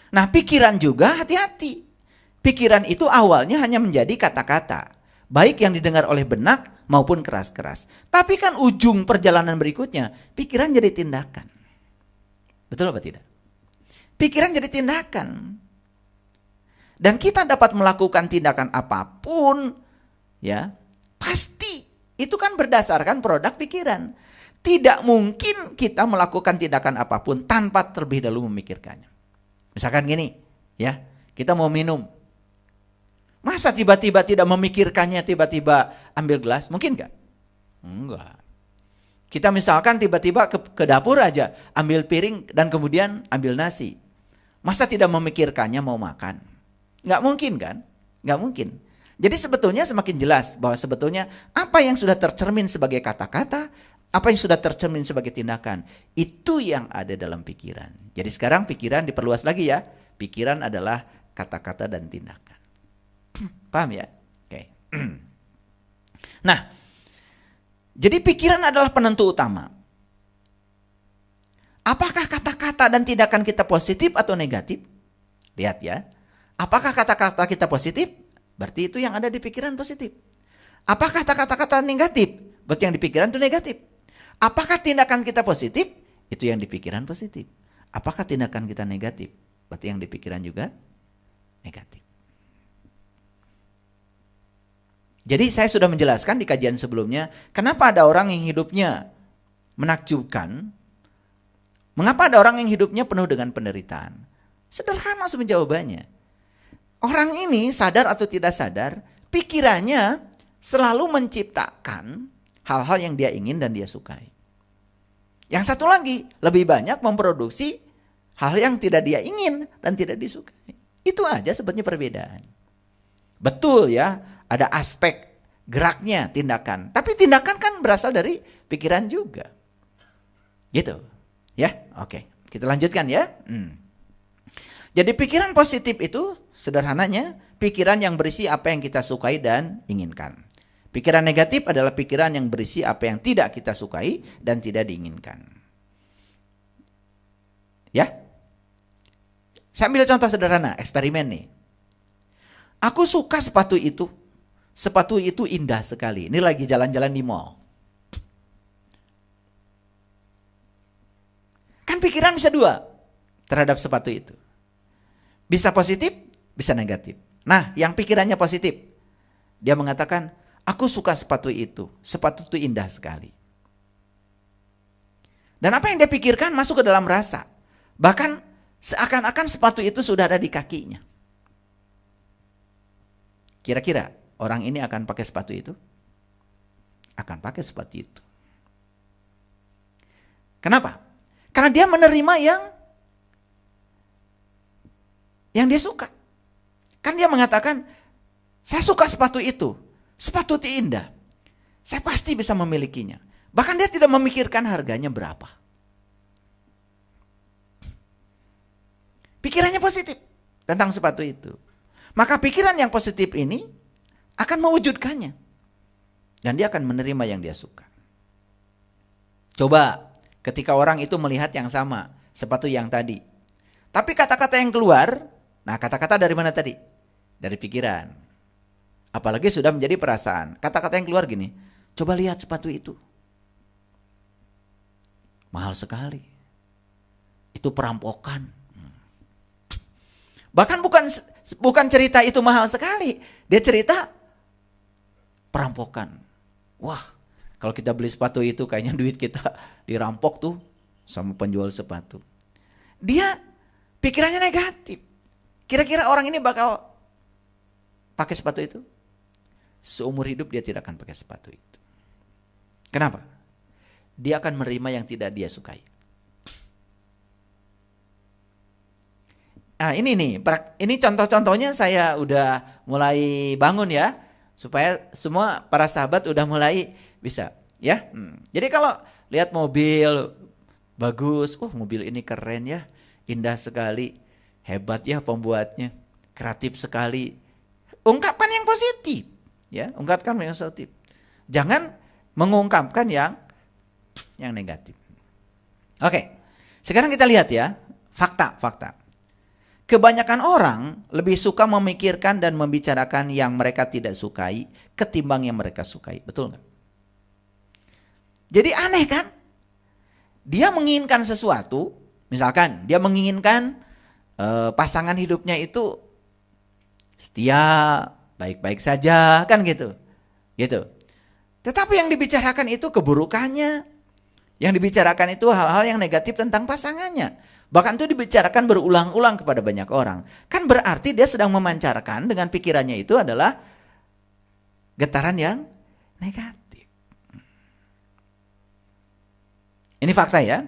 Nah, pikiran juga hati-hati. Pikiran itu awalnya hanya menjadi kata-kata, baik yang didengar oleh benak maupun keras-keras. Tapi kan ujung perjalanan berikutnya, pikiran jadi tindakan. Betul apa tidak? Pikiran jadi tindakan. Dan kita dapat melakukan tindakan apapun, ya, pasti itu kan berdasarkan produk pikiran. Tidak mungkin kita melakukan tindakan apapun tanpa terlebih dahulu memikirkannya. Misalkan gini, ya, kita mau minum. Masa tiba-tiba tidak memikirkannya, tiba-tiba ambil gelas? Mungkin nggak? Enggak. Kita misalkan tiba-tiba ke dapur aja, ambil piring dan kemudian ambil nasi. Masa tidak memikirkannya mau makan? Nggak mungkin kan? Nggak mungkin. Jadi sebetulnya semakin jelas bahwa sebetulnya apa yang sudah tercermin sebagai kata-kata, apa yang sudah tercermin sebagai tindakan, itu yang ada dalam pikiran. Jadi sekarang pikiran diperluas lagi ya. Pikiran adalah kata-kata dan tindakan. Paham ya? Oke. Nah, jadi pikiran adalah penentu utama. Apakah kata-kata dan tindakan kita positif atau negatif? Lihat ya. Apakah kata-kata kita positif? Berarti itu yang ada di pikiran positif. Apakah kata-kata negatif? Berarti yang di pikiran itu negatif. Apakah tindakan kita positif? Itu yang di pikiran positif. Apakah tindakan kita negatif? Berarti yang di pikiran juga negatif. Jadi saya sudah menjelaskan di kajian sebelumnya, kenapa ada orang yang hidupnya menakjubkan, mengapa ada orang yang hidupnya penuh dengan penderitaan. Sederhana sebenarnya jawabannya. Orang ini sadar atau tidak sadar, pikirannya selalu menciptakan hal-hal yang dia ingin dan dia sukai. Yang satu lagi, lebih banyak memproduksi hal yang tidak dia ingin dan tidak disukai. Itu aja sebenarnya perbedaan. Betul ya, ada aspek geraknya tindakan. Tapi tindakan kan berasal dari pikiran juga. Gitu. Ya, oke. Kita lanjutkan ya. Jadi pikiran positif itu sederhananya pikiran yang berisi apa yang kita sukai dan inginkan. Pikiran negatif adalah pikiran yang berisi apa yang tidak kita sukai dan tidak diinginkan. Ya. Saya ambil contoh sederhana, eksperimen nih. Aku suka sepatu itu. Sepatu itu indah sekali. Ini lagi jalan-jalan di mall. Kan pikiran bisa dua terhadap sepatu itu. Bisa positif, bisa negatif. Nah, yang pikirannya positif, dia mengatakan, aku suka sepatu itu. Sepatu itu indah sekali. Dan apa yang dia pikirkan masuk ke dalam rasa. Bahkan seakan-akan sepatu itu sudah ada di kakinya. Kira-kira orang ini akan pakai sepatu itu? Akan pakai sepatu itu. Kenapa? Karena dia menerima yang dia suka. Kan dia mengatakan, saya suka sepatu itu. Sepatu itu indah. Saya pasti bisa memilikinya. Bahkan dia tidak memikirkan harganya berapa. Pikirannya positif tentang sepatu itu. Maka pikiran yang positif ini akan mewujudkannya. Dan dia akan menerima yang dia suka. Coba ketika orang itu melihat yang sama, sepatu yang tadi. Tapi kata-kata yang keluar, nah kata-kata dari mana tadi? Dari pikiran. Apalagi sudah menjadi perasaan. Kata-kata yang keluar gini, coba lihat sepatu itu. Mahal sekali. Itu perampokan. Bahkan bukan cerita itu mahal sekali. Dia cerita perampokan. Wah, kalau kita beli sepatu itu kayaknya duit kita dirampok tuh sama penjual sepatu. Dia pikirannya negatif. Kira-kira orang ini bakal pakai sepatu itu? Seumur hidup dia tidak akan pakai sepatu itu. Kenapa? Dia akan menerima yang tidak dia sukai. Nah ini nih, ini contoh-contohnya saya udah mulai bangun ya. Supaya semua para sahabat udah mulai bisa ya. Jadi kalau lihat mobil bagus, mobil ini keren ya, indah sekali, hebat ya pembuatnya, kreatif sekali. Ungkapkan yang positif ya, ungkapkan yang positif. Jangan mengungkapkan yang negatif. Oke, sekarang kita lihat ya, fakta. Kebanyakan orang lebih suka memikirkan dan membicarakan yang mereka tidak sukai ketimbang yang mereka sukai. Betul nggak? Jadi aneh kan? Dia menginginkan sesuatu, misalkan dia menginginkan pasangan hidupnya itu setia, baik-baik saja, kan gitu. Gitu. Tetapi yang dibicarakan itu keburukannya. Yang dibicarakan itu hal-hal yang negatif tentang pasangannya. Bahkan itu dibicarakan berulang-ulang kepada banyak orang. Kan berarti dia sedang memancarkan dengan pikirannya itu adalah getaran yang negatif. Ini fakta ya.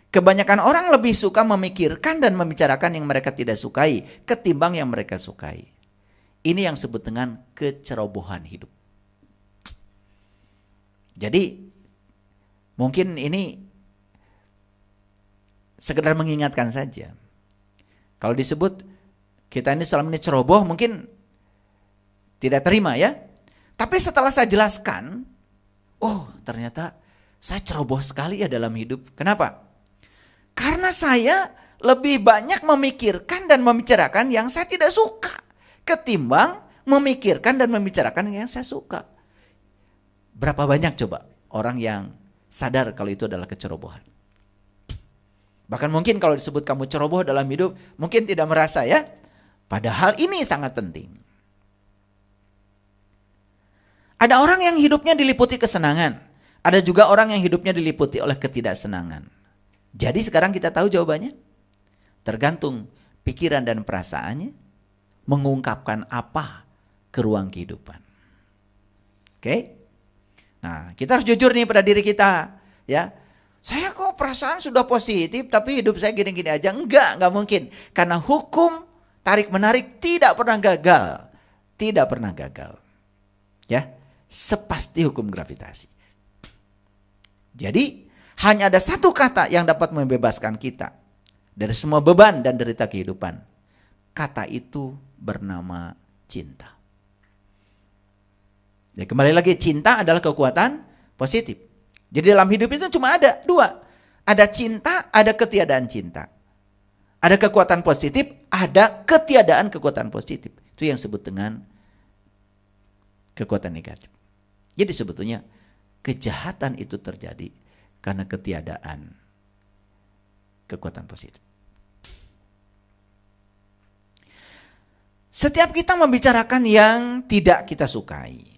Kebanyakan orang lebih suka memikirkan dan membicarakan yang mereka tidak sukai ketimbang yang mereka sukai. Ini yang disebut dengan kecerobohan hidup. Jadi mungkin ini sekedar mengingatkan saja. Kalau disebut kita ini selama ini ceroboh mungkin tidak terima ya. Tapi setelah saya jelaskan, oh ternyata saya ceroboh sekali ya dalam hidup. Kenapa? Karena saya lebih banyak memikirkan dan membicarakan yang saya tidak suka ketimbang memikirkan dan membicarakan yang saya suka. Berapa banyak coba orang yang sadar kalau itu adalah kecerobohan? Bahkan mungkin kalau disebut kamu ceroboh dalam hidup, mungkin tidak merasa ya. Padahal ini sangat penting. Ada orang yang hidupnya diliputi kesenangan. Ada juga orang yang hidupnya diliputi oleh ketidaksenangan. Jadi sekarang kita tahu jawabannya. Tergantung pikiran dan perasaannya mengungkapkan apa ke ruang kehidupan. Oke? Nah, kita harus jujur nih pada diri kita, ya. Saya kok perasaan sudah positif tapi hidup saya gini-gini aja. Enggak mungkin. Karena hukum tarik-menarik tidak pernah gagal. Tidak pernah gagal. Ya, sepasti hukum gravitasi. Jadi, hanya ada satu kata yang dapat membebaskan kita dari semua beban dan derita kehidupan. Kata itu bernama cinta. Ya, kembali lagi, cinta adalah kekuatan positif. Jadi dalam hidup itu cuma ada dua. Ada cinta, ada ketiadaan cinta. Ada kekuatan positif, ada ketiadaan kekuatan positif. Itu yang disebut dengan kekuatan negatif. Jadi sebetulnya kejahatan itu terjadi karena ketiadaan kekuatan positif. Setiap kita membicarakan yang tidak kita sukai.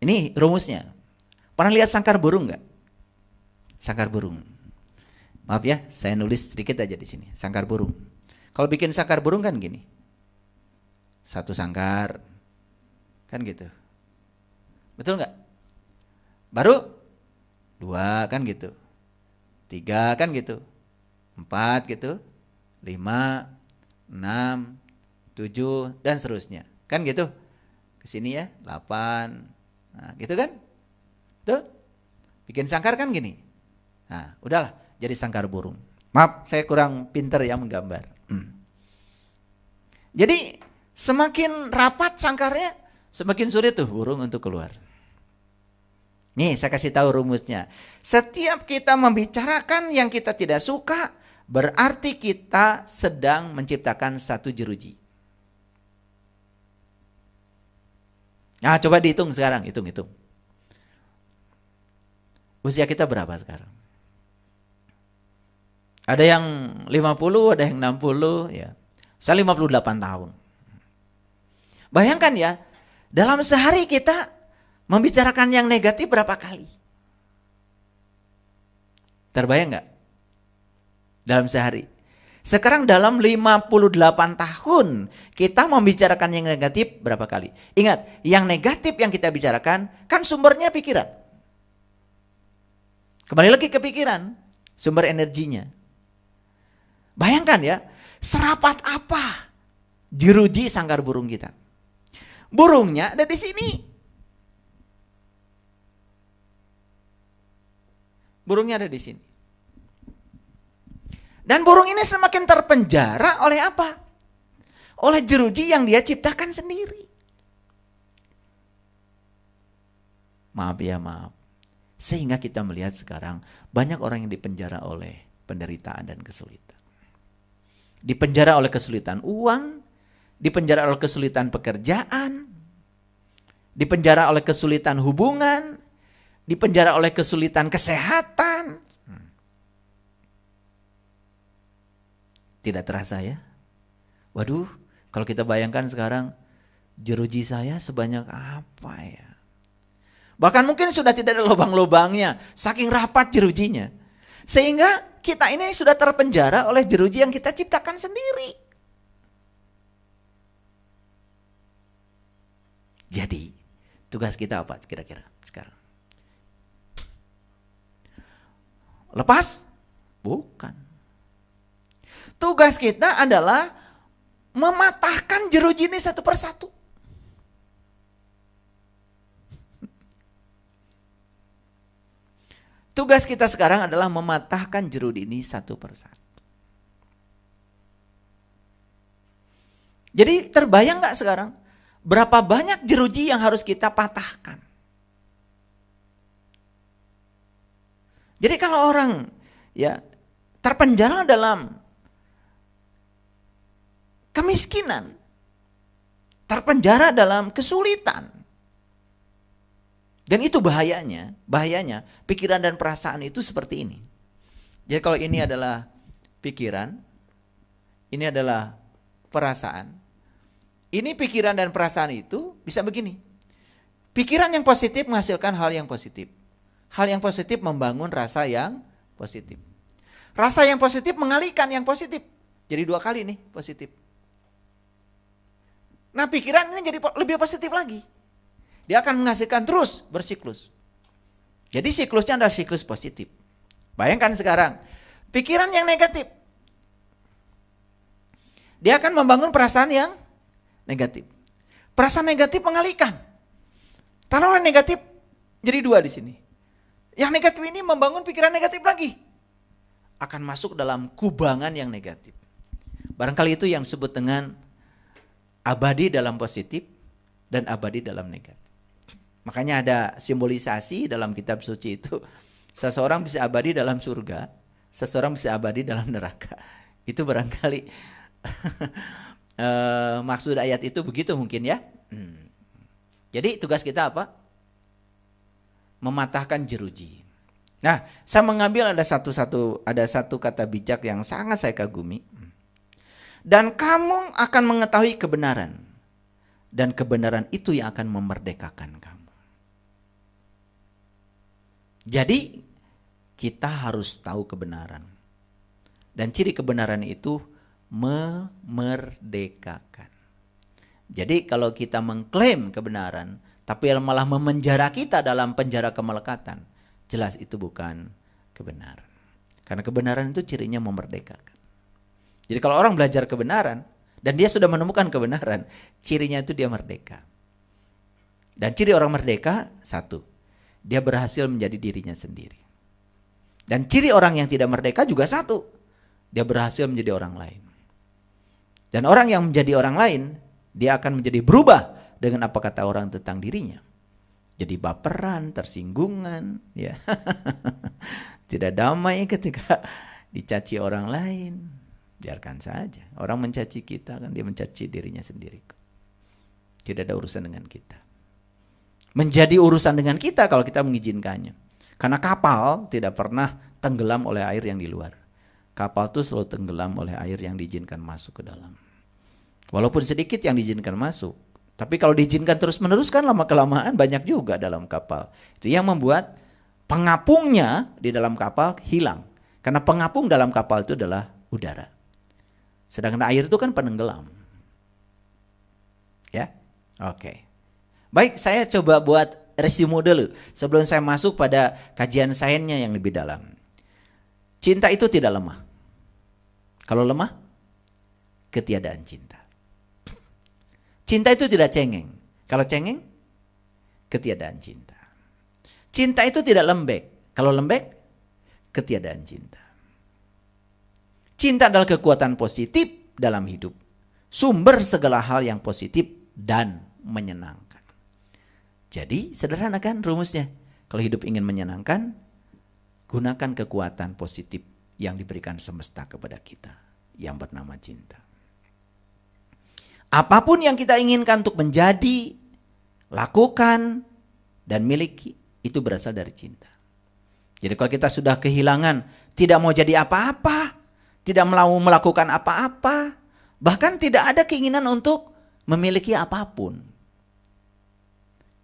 Ini rumusnya. Pernah lihat sangkar burung nggak? Sangkar burung. Maaf ya, saya nulis sedikit aja di sini. Sangkar burung. Kalau bikin sangkar burung kan gini. Satu sangkar. Kan gitu. Betul nggak? Baru dua kan gitu. Tiga kan gitu. 4 gitu. 5, 6, 7 dan seterusnya. Kan gitu. Kesini ya 8. Nah, gitu kan? Tuh, bikin sangkar kan gini. Nah, udahlah jadi sangkar burung. Maaf, saya kurang pinter ya menggambar. Jadi semakin rapat sangkarnya, semakin sulit tuh burung untuk keluar. Nih, saya kasih tahu rumusnya. Setiap kita membicarakan yang kita tidak suka, berarti kita sedang menciptakan satu jeruji. Nah, coba dihitung sekarang, hitung. Usia kita berapa sekarang? Ada yang 50, ada yang 60 ya. Saya 58 tahun. Bayangkan ya, dalam sehari kita membicarakan yang negatif berapa kali? Terbayang nggak? Dalam sehari. Sekarang dalam 58 tahun kita membicarakan yang negatif berapa kali? Ingat, yang negatif yang kita bicarakan kan sumbernya pikiran. Kembali lagi ke pikiran, sumber energinya. Bayangkan ya, serapat apa jeruji sangkar burung kita. Burungnya ada di sini. Burungnya ada di sini. Dan burung ini semakin terpenjara oleh apa? Oleh jeruji yang dia ciptakan sendiri. Maaf ya, maaf. Sehingga kita melihat sekarang banyak orang yang dipenjara oleh penderitaan dan kesulitan. Dipenjara oleh kesulitan uang, dipenjara oleh kesulitan pekerjaan, dipenjara oleh kesulitan hubungan, dipenjara oleh kesulitan kesehatan. Tidak terasa ya? Waduh, kalau kita bayangkan sekarang, jeruji saya sebanyak apa ya? Bahkan mungkin sudah tidak ada lubang-lubangnya, saking rapat jerujinya. Sehingga kita ini sudah terpenjara oleh jeruji yang kita ciptakan sendiri. Jadi, tugas kita apa kira-kira sekarang? Lepas? Bukan. Tugas kita adalah mematahkan jeruji ini satu persatu. Tugas kita sekarang adalah mematahkan jeruji ini satu persatu. Jadi terbayang gak sekarang? Berapa banyak jeruji yang harus kita patahkan? Jadi kalau orang ya terpenjara dalam kemiskinan, terpenjara dalam kesulitan, dan itu bahayanya pikiran dan perasaan itu seperti ini. Jadi kalau ini adalah pikiran, ini adalah perasaan, ini pikiran dan perasaan itu bisa begini. Pikiran yang positif menghasilkan hal yang positif. Hal yang positif membangun rasa yang positif. Rasa yang positif mengalihkan yang positif. Jadi 2 kali nih positif. Nah pikiran ini jadi lebih positif lagi. Dia akan menghasilkan terus bersiklus. Jadi siklusnya adalah siklus positif. Bayangkan sekarang, pikiran yang negatif. Dia akan membangun perasaan yang negatif. Perasaan negatif mengalihkan. Taruhlah negatif jadi 2 di sini. Yang negatif ini membangun pikiran negatif lagi. Akan masuk dalam kubangan yang negatif. Barangkali itu yang disebut dengan abadi dalam positif dan abadi dalam negatif. Makanya ada simbolisasi dalam kitab suci itu. Seseorang bisa abadi dalam surga, seseorang bisa abadi dalam neraka. Itu barangkali maksud ayat itu begitu mungkin ya. Jadi tugas kita apa? Mematahkan jeruji. Nah, saya mengambil ada satu kata bijak yang sangat saya kagumi. Dan kamu akan mengetahui kebenaran, dan kebenaran itu yang akan memerdekakan kamu. Jadi kita harus tahu kebenaran. Dan ciri kebenaran itu memerdekakan. Jadi kalau kita mengklaim kebenaran, tapi malah memenjara kita dalam penjara kemelekatan, jelas itu bukan kebenaran. Karena kebenaran itu cirinya memerdekakan. Jadi kalau orang belajar kebenaran, dan dia sudah menemukan kebenaran, cirinya itu dia merdeka. Dan ciri orang merdeka, satu, dia berhasil menjadi dirinya sendiri. Dan ciri orang yang tidak merdeka juga satu, dia berhasil menjadi orang lain. Dan orang yang menjadi orang lain, dia akan menjadi berubah dengan apa kata orang tentang dirinya. Jadi baperan, tersinggungan, ya. Tidak damai ketika dicaci orang lain. Biarkan saja. Orang mencaci kita kan dia mencaci dirinya sendiri. Tidak ada urusan dengan kita. Menjadi urusan dengan kita kalau kita mengizinkannya. Karena kapal tidak pernah tenggelam oleh air yang di luar. Kapal itu selalu tenggelam oleh air yang diizinkan masuk ke dalam. Walaupun sedikit yang diizinkan masuk. Tapi kalau diizinkan terus-menerus kan lama-kelamaan banyak juga dalam kapal. Itu yang membuat pengapungnya di dalam kapal hilang. Karena pengapung dalam kapal itu adalah udara. Sedangkan air itu kan penenggelam. Ya, oke. Baik, saya coba buat resume dulu sebelum saya masuk pada kajian sainsnya yang lebih dalam. Cinta itu tidak lemah. Kalau lemah, ketiadaan cinta. Cinta itu tidak cengeng. Kalau cengeng, ketiadaan cinta. Cinta itu tidak lembek. Kalau lembek, ketiadaan cinta. Cinta adalah kekuatan positif dalam hidup. Sumber segala hal yang positif dan menyenangkan. Jadi sederhana kan rumusnya. Kalau hidup ingin menyenangkan, gunakan kekuatan positif yang diberikan semesta kepada kita. yang bernama cinta. Apapun yang kita inginkan untuk menjadi, lakukan, dan miliki, itu berasal dari cinta. Jadi kalau kita sudah kehilangan, tidak mau jadi apa-apa, tidak mau melakukan apa-apa, bahkan tidak ada keinginan untuk memiliki apapun,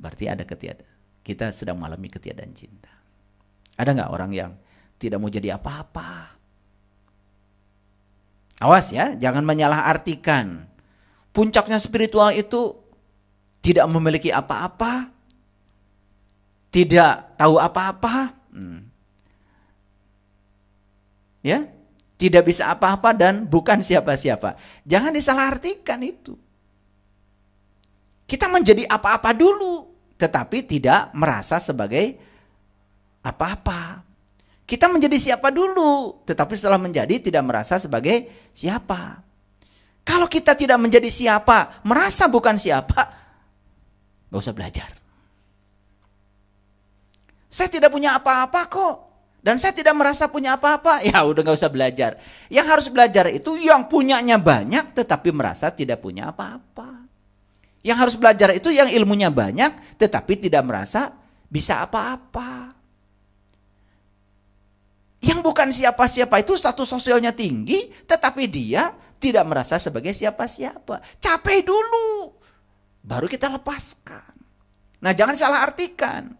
berarti ada ketiadaan. Kita sedang mengalami ketiadaan cinta. Ada nggak orang yang tidak mau jadi apa-apa? Awas ya, jangan menyalahartikan. Puncaknya spiritual itu tidak memiliki apa-apa, tidak tahu apa-apa, ya, tidak bisa apa-apa dan bukan siapa-siapa. Jangan disalahartikan itu. Kita menjadi apa-apa dulu, tetapi tidak merasa sebagai apa-apa. Kita menjadi siapa dulu, tetapi setelah menjadi tidak merasa sebagai siapa. Kalau kita tidak menjadi siapa, merasa bukan siapa, gak usah belajar. Saya tidak punya apa-apa kok, dan saya tidak merasa punya apa-apa, ya udah gak usah belajar. Yang harus belajar itu yang punyanya banyak, tetapi merasa tidak punya apa-apa. Yang harus belajar itu yang ilmunya banyak, tetapi tidak merasa bisa apa-apa. Yang bukan siapa-siapa itu status sosialnya tinggi, tetapi dia tidak merasa sebagai siapa-siapa. Capai dulu, baru kita lepaskan. Nah, jangan salah artikan.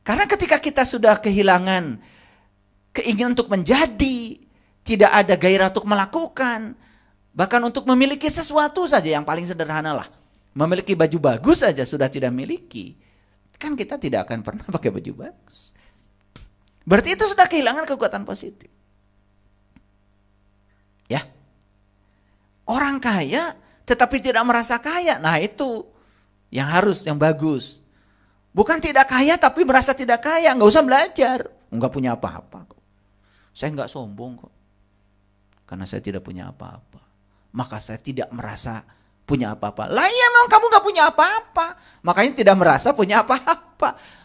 Karena ketika kita sudah kehilangan keinginan untuk menjadi, tidak ada gairah untuk melakukan, bahkan untuk memiliki sesuatu saja yang paling sederhana lah. Memiliki baju bagus saja sudah tidak miliki. Kan kita tidak akan pernah pakai baju bagus. Berarti itu sudah kehilangan kekuatan positif. Ya. Orang kaya tetapi tidak merasa kaya. Nah itu yang harus, yang bagus. Bukan tidak kaya tapi merasa tidak kaya. Nggak usah belajar. Nggak punya apa-apa kok. Saya nggak sombong kok. Karena saya tidak punya apa-apa. Maka saya tidak merasa punya apa-apa. Lah ya memang kamu nggak punya apa-apa. Makanya tidak merasa punya apa-apa.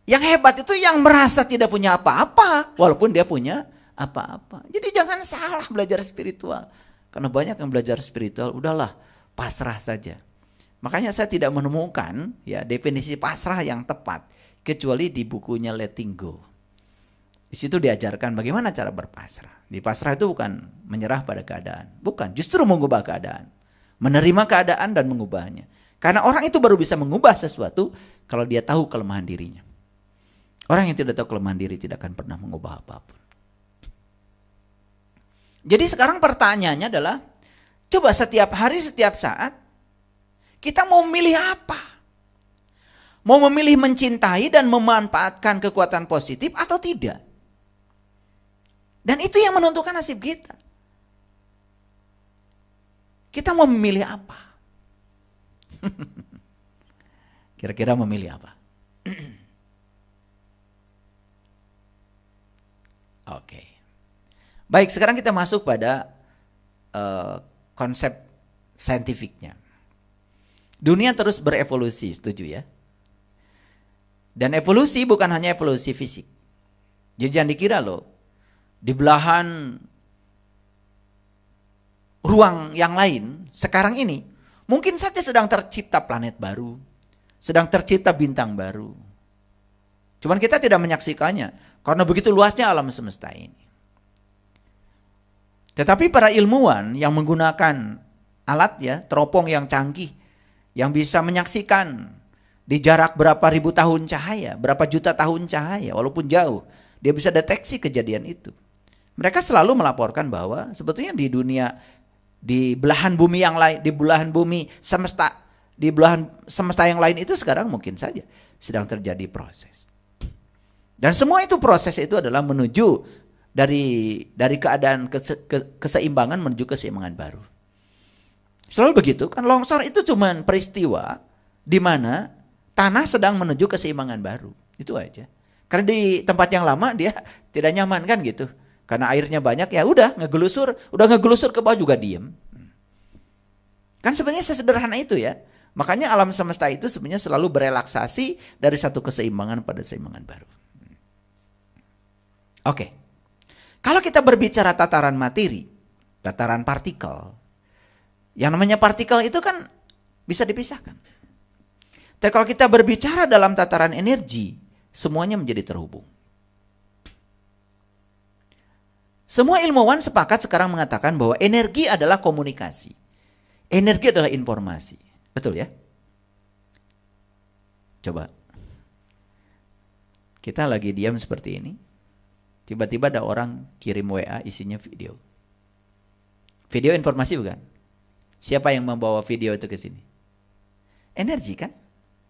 Yang hebat itu yang merasa tidak punya apa-apa, walaupun dia punya apa-apa. Jadi jangan salah belajar spiritual. Karena banyak yang belajar spiritual, udahlah pasrah saja. Makanya saya tidak menemukan ya definisi pasrah yang tepat, kecuali di bukunya Letting Go. Di situ diajarkan bagaimana cara berpasrah. Di pasrah itu bukan menyerah pada keadaan, bukan, justru mengubah keadaan. Menerima keadaan dan mengubahnya. Karena orang itu baru bisa mengubah sesuatu kalau dia tahu kelemahan dirinya. Orang yang tidak tahu kelemahan diri tidak akan pernah mengubah apapun. Jadi sekarang pertanyaannya adalah, coba setiap hari, setiap saat, kita mau memilih apa? Mau memilih mencintai dan memanfaatkan kekuatan positif atau tidak? Dan itu yang menentukan nasib kita. Kita mau memilih apa? Kira-kira memilih apa? Oke. Baik, sekarang kita masuk pada konsep saintifiknya. Dunia terus berevolusi, setuju ya? Dan evolusi bukan hanya evolusi fisik. Jadi jangan dikira loh, di belahan ruang yang lain sekarang ini mungkin saja sedang tercipta planet baru, sedang tercipta bintang baru. Cuman kita tidak menyaksikannya karena begitu luasnya alam semesta ini. Tetapi para ilmuwan yang menggunakan alat ya, teropong yang canggih, yang bisa menyaksikan di jarak berapa ribu tahun cahaya, berapa juta tahun cahaya, walaupun jauh, dia bisa deteksi kejadian itu. Mereka selalu melaporkan bahwa sebetulnya di dunia, di belahan bumi yang lain, di belahan bumi semesta, di belahan semesta yang lain itu sekarang mungkin saja sedang terjadi proses. Dan semua itu proses itu adalah menuju dari keadaan keseimbangan menuju keseimbangan baru. Selalu begitu kan, longsor itu cuma peristiwa di mana tanah sedang menuju keseimbangan baru. Itu aja. Karena di tempat yang lama dia tidak nyaman kan gitu. Karena airnya banyak ya udah ngegelusur ke bawah juga diem. Kan sebenarnya sesederhana itu ya. Makanya alam semesta itu sebenarnya selalu berelaksasi dari satu keseimbangan pada keseimbangan baru. Oke. Kalau kita berbicara tataran materi, tataran partikel, yang namanya partikel itu kan bisa dipisahkan. Tapi kalau kita berbicara dalam tataran energi, semuanya menjadi terhubung. Semua ilmuwan sepakat sekarang mengatakan bahwa energi adalah komunikasi. Energi adalah informasi. Betul ya? Coba. Kita lagi diam seperti ini. Tiba-tiba ada orang kirim WA isinya video. Video informasi bukan? Siapa yang membawa video itu ke sini? Energi kan?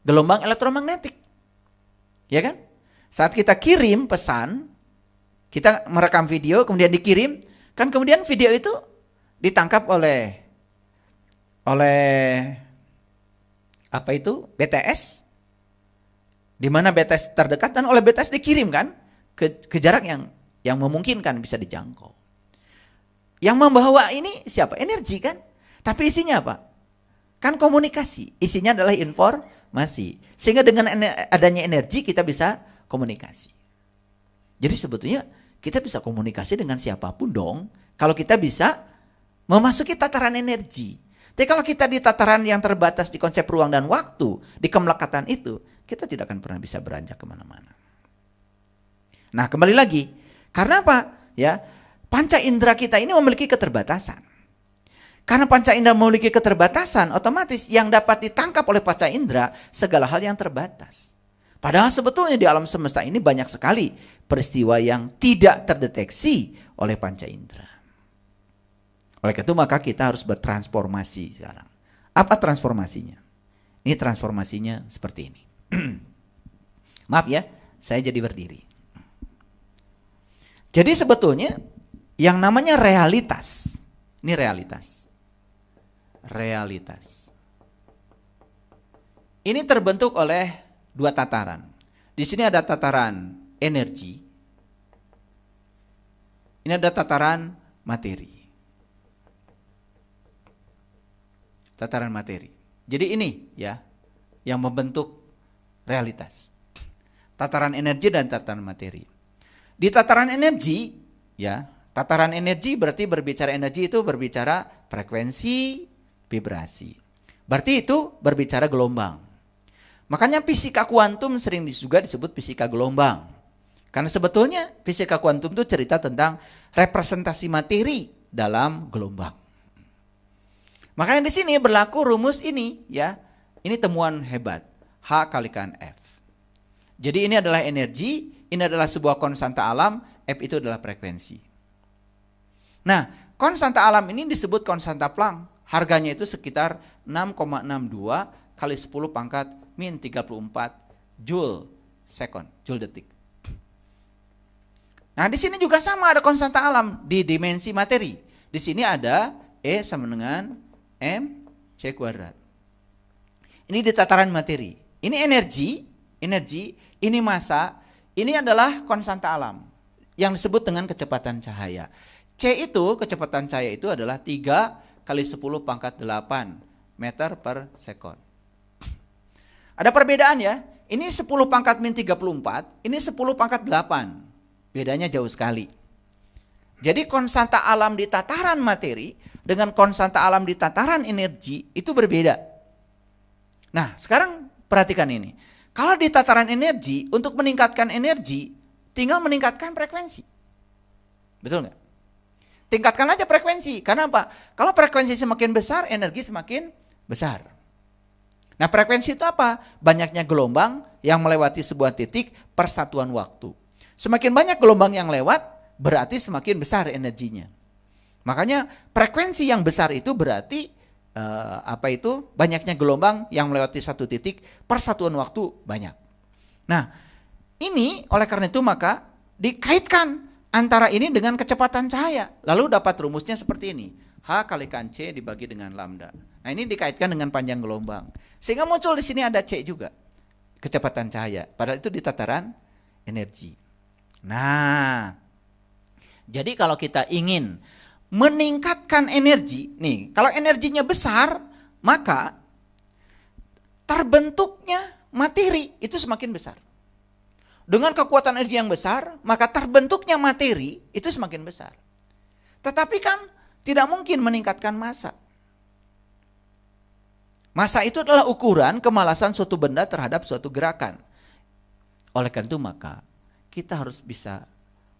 Gelombang elektromagnetik. Ya kan? Saat kita kirim pesan, kita merekam video kemudian dikirim, kan kemudian video itu ditangkap oleh apa itu? BTS. Di mana BTS terdekat dan oleh BTS dikirim kan ke jarak yang memungkinkan bisa dijangkau. Yang membawa ini siapa? Energi kan? Tapi isinya apa? Kan komunikasi. Isinya adalah informasi. Sehingga dengan adanya energi kita bisa komunikasi. Jadi sebetulnya kita bisa komunikasi dengan siapapun dong. Kalau kita bisa memasuki tataran energi. Tapi kalau kita di tataran yang terbatas di konsep ruang dan waktu, di kemelekatan itu, kita tidak akan pernah bisa beranjak kemana-mana. Nah kembali lagi, karena apa? Ya, panca indera kita ini memiliki keterbatasan. Karena panca indera memiliki keterbatasan, otomatis yang dapat ditangkap oleh panca indera segala hal yang terbatas. Padahal sebetulnya di alam semesta ini banyak sekali peristiwa yang tidak terdeteksi oleh panca indera. Oleh itu maka kita harus bertransformasi sekarang. Apa transformasinya? Ini transformasinya seperti ini. Maaf ya, saya jadi berdiri. Jadi sebetulnya yang namanya realitas, ini realitas. Realitas. Ini terbentuk oleh dua tataran. Di sini ada tataran energi. Ini ada tataran materi. Tataran materi. Jadi ini ya yang membentuk realitas. Tataran energi dan tataran materi. Di tataran energi, ya, tataran energi berarti berbicara energi itu berbicara frekuensi, vibrasi. Berarti itu berbicara gelombang. Makanya fisika kuantum sering juga disebut fisika gelombang. Karena sebetulnya fisika kuantum itu cerita tentang representasi materi dalam gelombang. Makanya di sini berlaku rumus ini, ya. Ini temuan hebat, H kalikan F. Jadi ini adalah energi, ini adalah sebuah konstanta alam, F itu adalah frekuensi. Nah, konstanta alam ini disebut konstanta Planck. Harganya itu sekitar 6,62 kali 10 pangkat min 34 joule second, joule detik. Nah, di sini juga sama ada konstanta alam di dimensi materi. Di sini ada E sama dengan mc kuadrat. Ini di tataran materi. Ini energi, ini massa, ini adalah konstanta alam yang disebut dengan kecepatan cahaya. C itu, kecepatan cahaya itu adalah 3 kali 10 pangkat 8 meter per sekon. Ada perbedaan ya. Ini 10 pangkat min 34, ini 10 pangkat 8. Bedanya jauh sekali. Jadi konstanta alam di tataran materi dengan konstanta alam di tataran energi itu berbeda. Nah, sekarang perhatikan ini. Kalau di tataran energi, untuk meningkatkan energi, tinggal meningkatkan frekuensi. Betul nggak? Tingkatkan aja frekuensi. Karena apa? Kalau frekuensi semakin besar, energi semakin besar. Nah, frekuensi itu apa? Banyaknya gelombang yang melewati sebuah titik per satuan waktu. Semakin banyak gelombang yang lewat, berarti semakin besar energinya. Makanya frekuensi yang besar itu berarti banyaknya gelombang yang melewati satu titik per satuan waktu banyak. Nah, ini oleh karena itu maka dikaitkan antara ini dengan kecepatan cahaya. Lalu dapat rumusnya seperti ini. H kalikan C dibagi dengan lambda. Nah, ini dikaitkan dengan panjang gelombang. Sehingga muncul di sini ada C juga. Kecepatan cahaya. Padahal itu di tataran energi. Nah, jadi kalau kita ingin meningkatkan energi, nih, kalau energinya besar, maka terbentuknya materi itu semakin besar. Dengan kekuatan energi yang besar, maka terbentuknya materi itu semakin besar. Tetapi kan tidak mungkin meningkatkan massa. Massa itu adalah ukuran kemalasan suatu benda terhadap suatu gerakan. Oleh karena itu maka kita harus bisa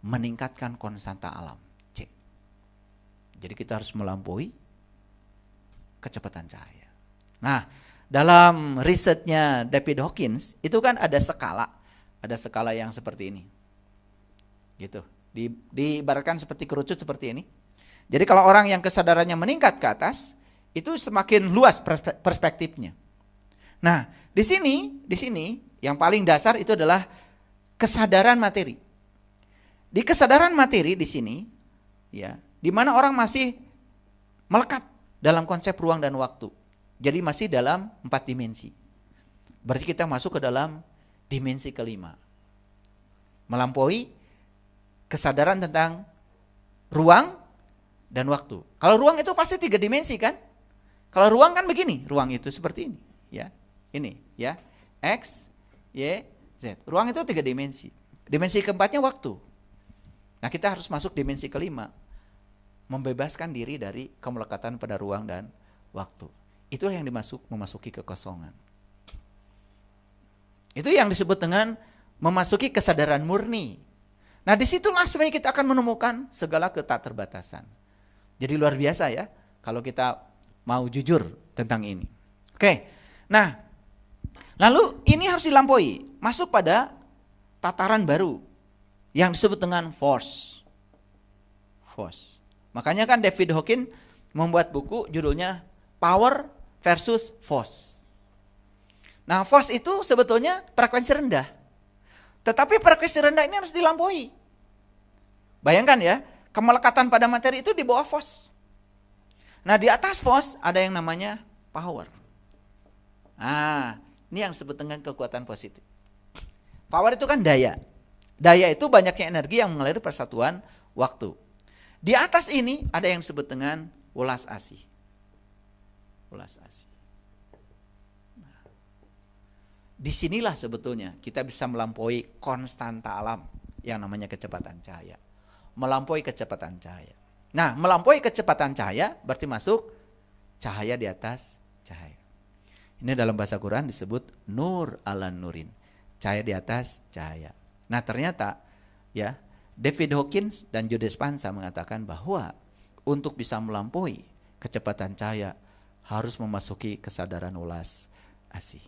meningkatkan konstanta alam. C. Jadi kita harus melampaui kecepatan cahaya. Nah, dalam risetnya David Hawkins itu kan ada skala yang seperti ini. Gitu. Diibaratkan seperti kerucut seperti ini. Jadi kalau orang yang kesadarannya meningkat ke atas, itu semakin luas perspektifnya. Nah, di sini yang paling dasar itu adalah kesadaran materi. Di kesadaran materi di sini, ya, di mana orang masih melekat dalam konsep ruang dan waktu. Jadi masih dalam 4 dimensi. Berarti kita masuk ke dalam dimensi kelima. Melampaui kesadaran tentang ruang dan waktu. Kalau ruang itu pasti 3 dimensi kan? Kalau ruang kan begini, ruang itu seperti ini, ya. Ini, ya. X, Y, Z. Ruang itu 3 dimensi. Dimensi keempatnya waktu. Nah, kita harus masuk dimensi kelima. Membebaskan diri dari kemelekatan pada ruang dan waktu. Itulah yang memasuki kekosongan. Itu yang disebut dengan memasuki kesadaran murni. Nah, disitulah sebenarnya kita akan menemukan segala ketakterbatasan. Jadi luar biasa ya, kalau kita mau jujur tentang ini. Oke, nah, lalu ini harus dilampaui, masuk pada tataran baru yang disebut dengan force. Makanya kan David Hawkins membuat buku judulnya Power versus Force. Nah, force itu sebetulnya frekuensi rendah. Tetapi frekuensi rendah ini harus dilampaui. Bayangkan ya, kemelekatan pada materi itu di bawah force. Nah, di atas force ada yang namanya power. Nah, ini yang disebut dengan kekuatan positif. Power itu kan daya. Daya itu banyaknya energi yang mengalir persatuan waktu. Di atas ini ada yang disebut dengan welas asih. Nah, disinilah sebetulnya kita bisa melampaui konstanta alam yang namanya kecepatan cahaya. Melampaui kecepatan cahaya. Nah, melampaui kecepatan cahaya berarti masuk cahaya di atas cahaya. Ini dalam bahasa Quran disebut nur ala nurin. Cahaya di atas cahaya. Nah, ternyata ya, David Hawkins dan Joe Dispenza mengatakan bahwa untuk bisa melampaui kecepatan cahaya harus memasuki kesadaran welas asih.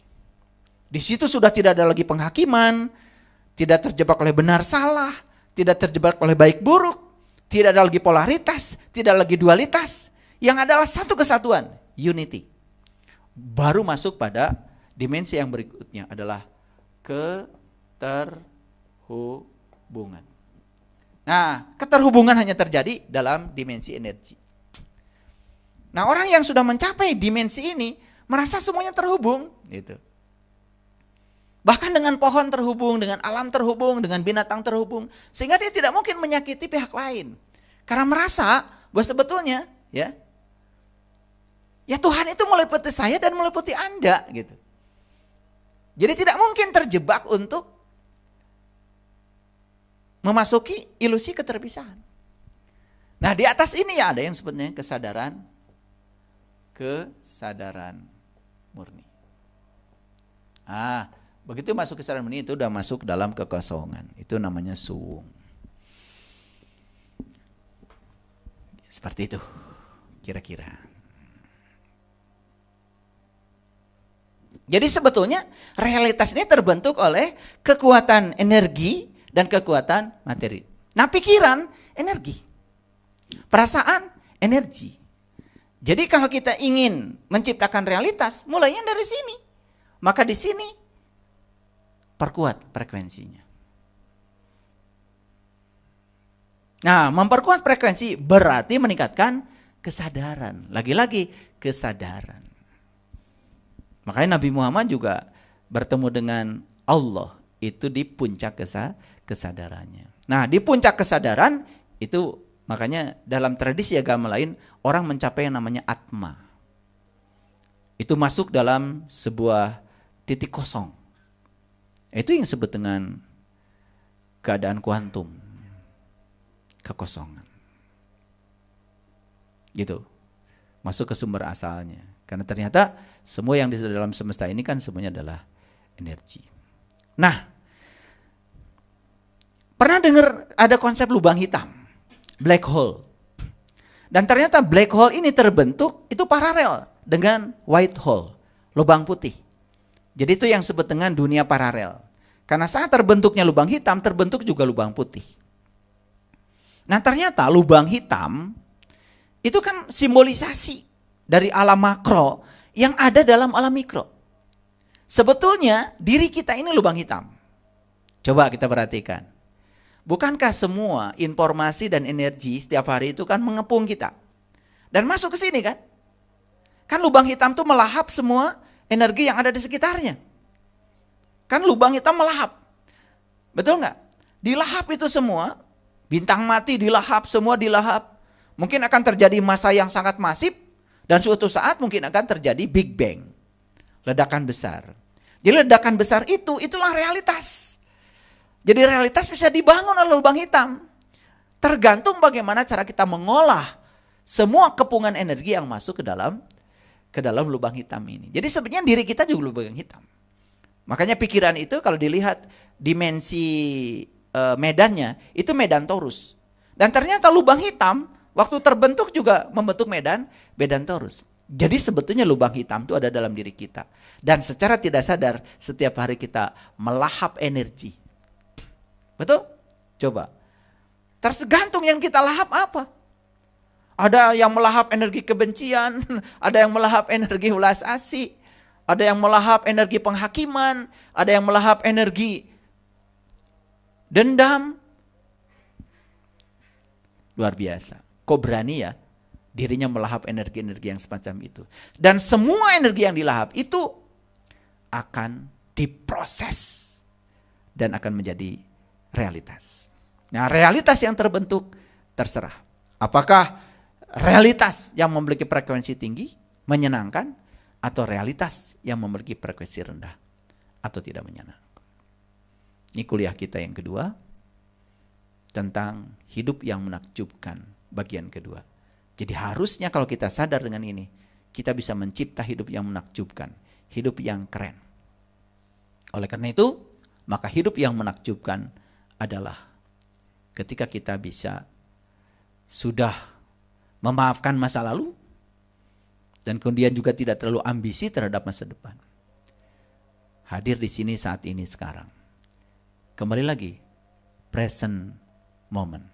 Di situ sudah tidak ada lagi penghakiman, tidak terjebak oleh benar salah, tidak terjebak oleh baik buruk, tidak ada lagi polaritas, tidak lagi dualitas, yang adalah satu kesatuan, unity. Baru masuk pada dimensi yang berikutnya adalah keterhubungan. Nah, keterhubungan hanya terjadi dalam dimensi energi. Nah, orang yang sudah mencapai dimensi ini merasa semuanya terhubung, gitu. Bahkan dengan pohon terhubung, dengan alam terhubung, dengan binatang terhubung, sehingga dia tidak mungkin menyakiti pihak lain. Karena merasa bahwa sebetulnya ya Tuhan itu meliputi saya dan meliputi Anda, gitu. Jadi tidak mungkin terjebak untuk memasuki ilusi keterpisahan. Nah, di atas ini ya ada yang sebutnya kesadaran murni. Begitu masuk kesadaran murni itu udah masuk dalam kekosongan. Itu namanya suwung. Seperti itu kira-kira. Jadi sebetulnya realitas ini terbentuk oleh kekuatan energi dan kekuatan materi. Nah, pikiran energi, perasaan energi. Jadi kalau kita ingin menciptakan realitas, mulainya dari sini. Maka di sini perkuat frekuensinya. Nah, memperkuat frekuensi berarti meningkatkan kesadaran. Lagi-lagi kesadaran. Makanya Nabi Muhammad juga bertemu dengan Allah itu di puncak kesadarannya. Nah, di puncak kesadaran itu makanya dalam tradisi agama lain orang mencapai yang namanya atma. Itu masuk dalam sebuah titik kosong. Itu yang disebut dengan keadaan kuantum, kekosongan. Gitu. Masuk ke sumber asalnya. Karena ternyata semua yang di dalam semesta ini kan semuanya adalah energi. Nah, pernah dengar ada konsep lubang hitam, black hole. Dan ternyata black hole ini terbentuk itu paralel dengan white hole, lubang putih. Jadi itu yang disebut dengan dunia paralel. Karena saat terbentuknya lubang hitam, terbentuk juga lubang putih. Nah ternyata lubang hitam itu kan simbolisasi dari alam makro yang ada dalam alam mikro. Sebetulnya diri kita ini lubang hitam. Coba kita perhatikan. Bukankah semua informasi dan energi setiap hari itu kan mengepung kita? Dan masuk ke sini kan? Kan lubang hitam itu melahap semua energi yang ada di sekitarnya. Kan lubang hitam melahap. Betul nggak? Dilahap itu semua, bintang mati dilahap, semua dilahap. Mungkin akan terjadi masa yang sangat masif, dan suatu saat mungkin akan terjadi Big Bang. Ledakan besar. Jadi ledakan besar itulah realitas. Jadi realitas bisa dibangun oleh lubang hitam. Tergantung bagaimana cara kita mengolah semua kepungan energi yang masuk ke dalam lubang hitam ini. Jadi sebenarnya diri kita juga lubang hitam. Makanya pikiran itu kalau dilihat dimensi medannya, itu medan torus. Dan ternyata lubang hitam waktu terbentuk juga membentuk medan torus. Jadi sebetulnya lubang hitam itu ada dalam diri kita. Dan secara tidak sadar setiap hari kita melahap energi. Betul? Coba. Tergantung yang kita lahap apa. Ada yang melahap energi kebencian, ada yang melahap energi ulas asih, ada yang melahap energi penghakiman, ada yang melahap energi dendam. Luar biasa. Kok berani ya dirinya melahap energi-energi yang semacam itu. Dan semua energi yang dilahap itu akan diproses dan akan menjadi realitas. Nah, realitas yang terbentuk terserah. Apakah realitas yang memiliki frekuensi tinggi, menyenangkan, atau realitas yang memiliki frekuensi rendah, atau tidak menyenangkan. Ini kuliah kita yang kedua, tentang hidup yang menakjubkan, bagian kedua. Jadi harusnya kalau kita sadar dengan ini, kita bisa mencipta hidup yang menakjubkan, hidup yang keren. Oleh karena itu, maka hidup yang menakjubkan adalah ketika kita bisa sudah memaafkan masa lalu, dan kemudian juga tidak terlalu ambisi terhadap masa depan. Hadir di sini saat ini sekarang. Kembali lagi, present moment.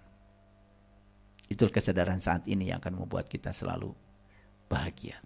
Itu kesadaran saat ini yang akan membuat kita selalu bahagia.